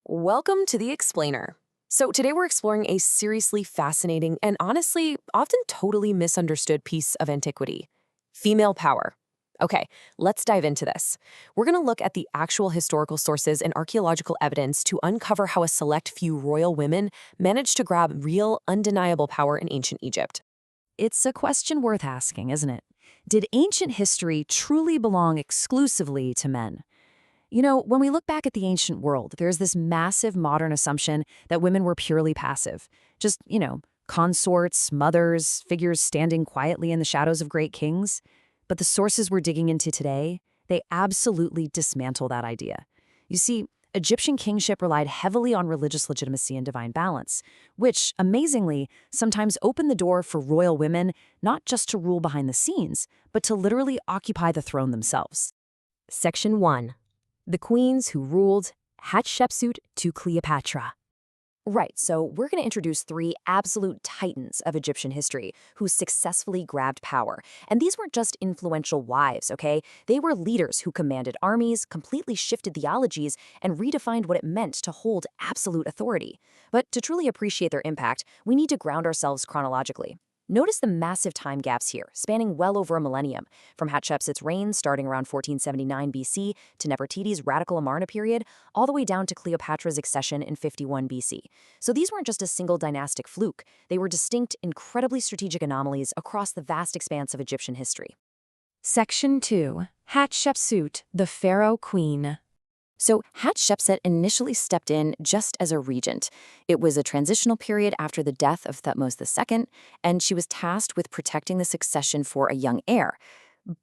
Welcome to The Explainer. So today we're exploring a seriously fascinating and honestly, often totally misunderstood piece of antiquity: female power. Okay, let's dive into this. We're going to look at the actual historical sources and archaeological evidence to uncover how a select few royal women managed to grab real, undeniable power in ancient Egypt. It's a question worth asking, isn't it? Did ancient history truly belong exclusively to men? When we look back at the ancient world, there's this massive modern assumption that women were purely passive. Just, consorts, mothers, figures standing quietly in the shadows of great kings. But the sources we're digging into today, they absolutely dismantle that idea. You see, Egyptian kingship relied heavily on religious legitimacy and divine balance, which, amazingly, sometimes opened the door for royal women not just to rule behind the scenes, but to literally occupy the throne themselves. Section 1. The queens who ruled Hatshepsut to Cleopatra. Right, so we're going to introduce three absolute titans of Egyptian history who successfully grabbed power. And these weren't just influential wives, okay? They were leaders who commanded armies, completely shifted theologies, and redefined what it meant to hold absolute authority. But to truly appreciate their impact, we need to ground ourselves chronologically. Notice the massive time gaps here, spanning well over a millennium, from Hatshepsut's reign starting around 1479 BC to Nefertiti's radical Amarna period, all the way down to Cleopatra's accession in 51 BC. So these weren't just a single dynastic fluke, they were distinct, incredibly strategic anomalies across the vast expanse of Egyptian history. Section 2. Hatshepsut, the Pharaoh Queen. So Hatshepsut initially stepped in just as a regent. It was a transitional period after the death of Thutmose II, and she was tasked with protecting the succession for a young heir.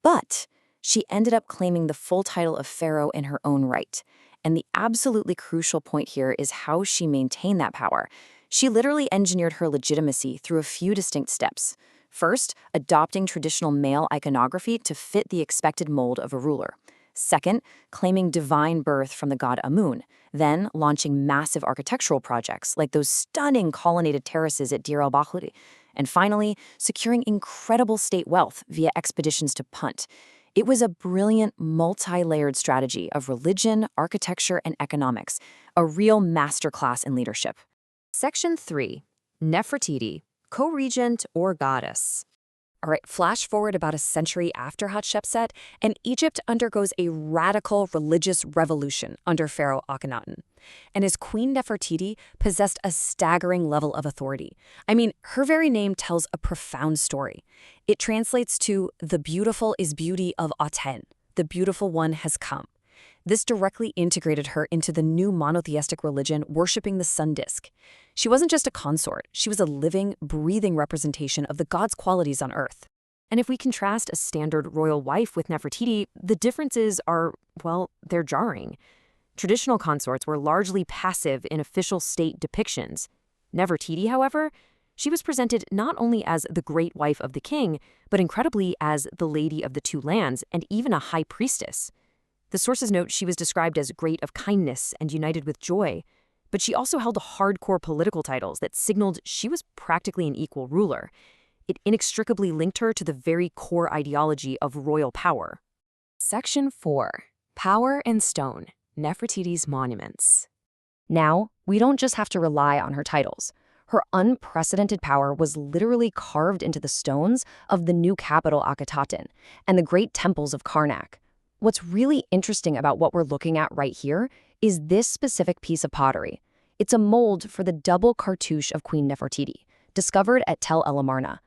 But she ended up claiming the full title of pharaoh in her own right. And the absolutely crucial point here is how she maintained that power. She literally engineered her legitimacy through a few distinct steps. First, adopting traditional male iconography to fit the expected mold of a ruler. Second, claiming divine birth from the god Amun, then launching massive architectural projects like those stunning colonnaded terraces at Deir el-Bahri, and finally, securing incredible state wealth via expeditions to Punt. It was a brilliant, multi-layered strategy of religion, architecture, and economics, a real masterclass in leadership. Section 3. Nefertiti, co-regent or goddess. All right, flash forward about a century after Hatshepsut, and Egypt undergoes a radical religious revolution under Pharaoh Akhenaten. And as Queen Nefertiti possessed a staggering level of authority. I mean, her very name tells a profound story. It translates to "the beautiful is beauty of Aten. The beautiful one has come." This directly integrated her into the new monotheistic religion worshipping the sun disk. She wasn't just a consort, she was a living, breathing representation of the god's qualities on earth. And if we contrast a standard royal wife with Nefertiti, the differences are, well, they're jarring. Traditional consorts were largely passive in official state depictions. Nefertiti, however, she was presented not only as the great wife of the king, but incredibly as the lady of the two lands and even a high priestess. The sources note she was described as great of kindness and united with joy, but she also held hardcore political titles that signaled she was practically an equal ruler. It inextricably linked her to the very core ideology of royal power. Section 4. Power and Stone, Nefertiti's Monuments. Now, we don't just have to rely on her titles. Her unprecedented power was literally carved into the stones of the new capital Akhetaten and the great temples of Karnak. What's really interesting about what we're looking at right here is this specific piece of pottery. It's a mold for the double cartouche of Queen Nefertiti, discovered at Tel El Amarna.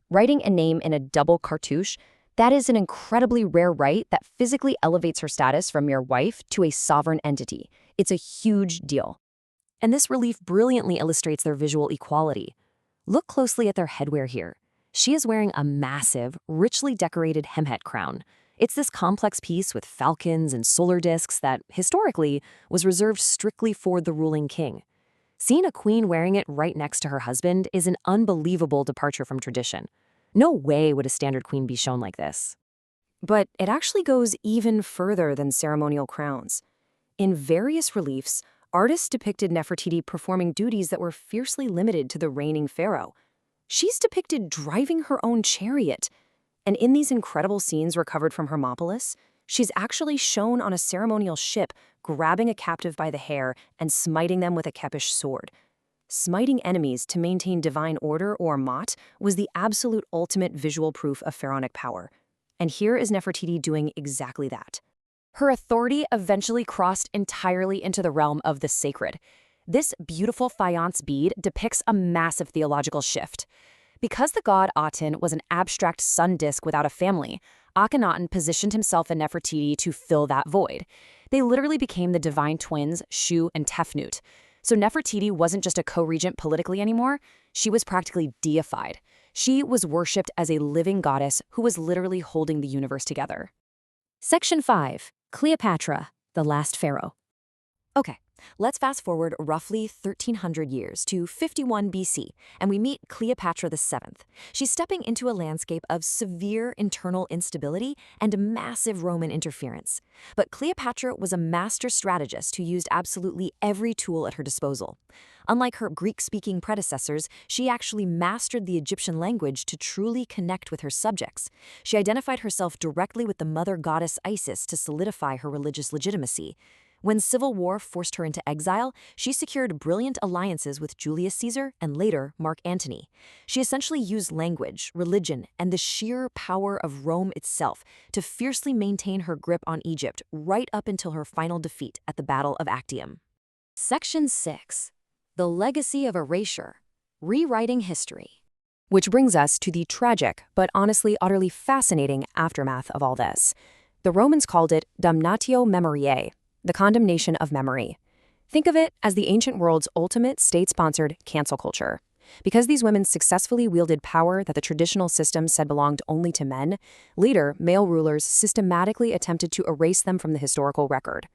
Writing a name in a double cartouche, that is an incredibly rare rite that physically elevates her status from mere wife to a sovereign entity. It's a huge deal. And this relief brilliantly illustrates their visual equality. Look closely at their headwear here. She is wearing a massive, richly decorated hemhet crown. It's this complex piece with falcons and solar discs that, historically, was reserved strictly for the ruling king. Seeing a queen wearing it right next to her husband is an unbelievable departure from tradition. No way would a standard queen be shown like this. But it actually goes even further than ceremonial crowns. In various reliefs, artists depicted Nefertiti performing duties that were fiercely limited to the reigning pharaoh. She's depicted driving her own chariot. And in these incredible scenes recovered from Hermopolis, She's actually shown on a ceremonial ship, grabbing a captive by the hair and smiting them with a kepish sword. Smiting enemies to maintain divine order, or mot, was the absolute ultimate visual proof of pharaonic power. And here is Nefertiti doing exactly that. Her authority eventually crossed entirely into the realm of the sacred. This beautiful faience bead depicts a massive theological shift. Because the god Aten was an abstract sun disk without a family, Akhenaten positioned himself and Nefertiti to fill that void. They literally became the divine twins, Shu and Tefnut. So Nefertiti wasn't just a co-regent politically anymore, she was practically deified. She was worshipped as a living goddess who was literally holding the universe together. Section 5. Cleopatra, the last pharaoh. Okay, let's fast forward roughly 1,300 years to 51 BC, and we meet Cleopatra VII. She's stepping into a landscape of severe internal instability and massive Roman interference. But Cleopatra was a master strategist who used absolutely every tool at her disposal. Unlike her Greek-speaking predecessors, she actually mastered the Egyptian language to truly connect with her subjects. She identified herself directly with the mother goddess Isis to solidify her religious legitimacy. When civil war forced her into exile, she secured brilliant alliances with Julius Caesar and later Mark Antony. She essentially used language, religion, and the sheer power of Rome itself to fiercely maintain her grip on Egypt right up until her final defeat at the Battle of Actium. Section 6. The legacy of erasure. Rewriting history. Which brings us to the tragic, but honestly utterly fascinating aftermath of all this. The Romans called it damnatio memoriae, the condemnation of memory. Think of it as the ancient world's ultimate state-sponsored cancel culture. Because these women successfully wielded power that the traditional system said belonged only to men, later, male rulers systematically attempted to erase them from the historical record.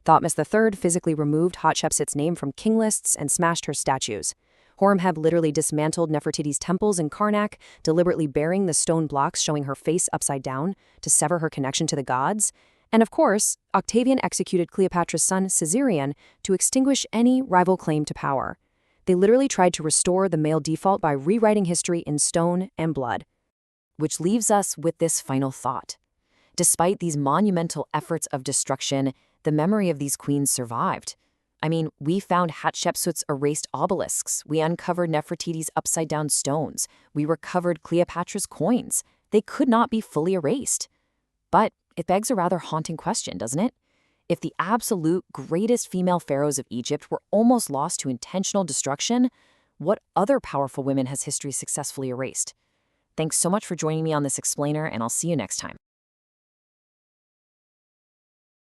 Thutmose III physically removed Hatshepsut's name from king lists and smashed her statues. Horemheb literally dismantled Nefertiti's temples in Karnak, deliberately burying the stone blocks showing her face upside down to sever her connection to the gods. And of course, Octavian executed Cleopatra's son Caesarion to extinguish any rival claim to power. They literally tried to restore the male default by rewriting history in stone and blood. Which leaves us with this final thought. Despite these monumental efforts of destruction, the memory of these queens survived. I mean, we found Hatshepsut's erased obelisks, we uncovered Nefertiti's upside-down stones, we recovered Cleopatra's coins. They could not be fully erased. But it begs a rather haunting question, doesn't it? If the absolute greatest female pharaohs of Egypt were almost lost to intentional destruction, what other powerful women has history successfully erased? Thanks so much for joining me on this explainer, and I'll see you next time.